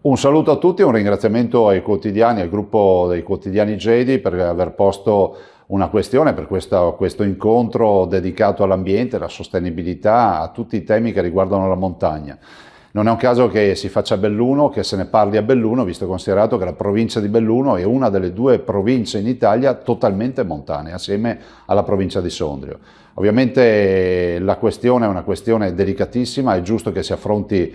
Un saluto a tutti e un ringraziamento ai quotidiani, al gruppo dei quotidiani Gedi per aver posto una questione per questo incontro dedicato all'ambiente, alla sostenibilità, a tutti i temi che riguardano la montagna. Non è un caso che si faccia a Belluno, che se ne parli a Belluno, visto e considerato che la provincia di Belluno è una delle due province in Italia totalmente montanee, assieme alla provincia di Sondrio. Ovviamente la questione è una questione delicatissima, è giusto che si affronti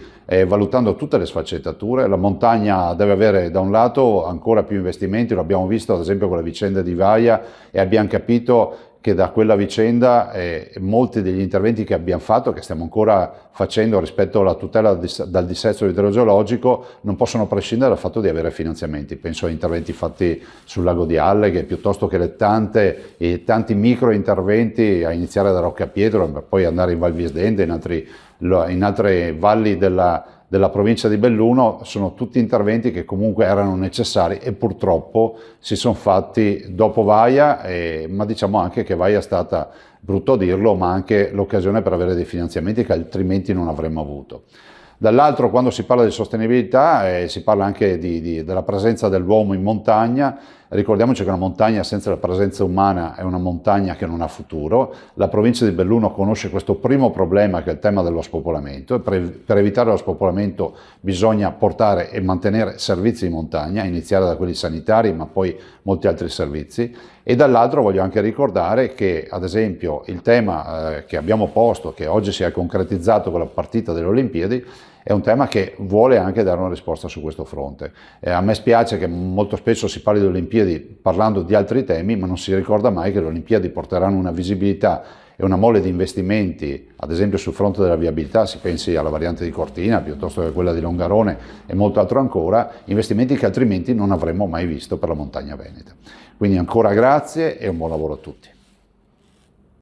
valutando tutte le sfaccettature. La montagna deve avere da un lato ancora più investimenti, lo abbiamo visto ad esempio con la vicenda di Vaia e abbiamo capito che da quella vicenda molti degli interventi che abbiamo fatto, che stiamo ancora facendo rispetto alla tutela dal dissesto idrogeologico, non possono prescindere dal fatto di avere finanziamenti. Penso a interventi fatti sul lago di Alleghe, piuttosto che tanti micro interventi, a iniziare da Roccapietro, per poi andare in Val Viesdente, in altre valli della provincia di Belluno. Sono tutti interventi che comunque erano necessari e purtroppo si sono fatti dopo Vaia, ma diciamo anche che Vaia è stata, brutto a dirlo, ma anche l'occasione per avere dei finanziamenti che altrimenti non avremmo avuto. Dall'altro, quando si parla di sostenibilità, si parla anche della presenza dell'uomo in montagna. Ricordiamoci che una montagna senza la presenza umana è una montagna che non ha futuro. La provincia di Belluno conosce questo primo problema, che è il tema dello spopolamento, e per evitare lo spopolamento bisogna portare e mantenere servizi in montagna, a iniziare da quelli sanitari, ma poi molti altri servizi. E dall'altro voglio anche ricordare che, ad esempio, il tema che abbiamo posto, che oggi si è concretizzato con la partita delle Olimpiadi, è un tema che vuole anche dare una risposta su questo fronte. A me spiace che molto spesso si parli di Olimpiadi parlando di altri temi, ma non si ricorda mai che le Olimpiadi porteranno una visibilità e una mole di investimenti, ad esempio sul fronte della viabilità, si pensi alla variante di Cortina piuttosto che quella di Longarone e molto altro ancora, investimenti che altrimenti non avremmo mai visto per la montagna veneta. Quindi ancora grazie e un buon lavoro a tutti.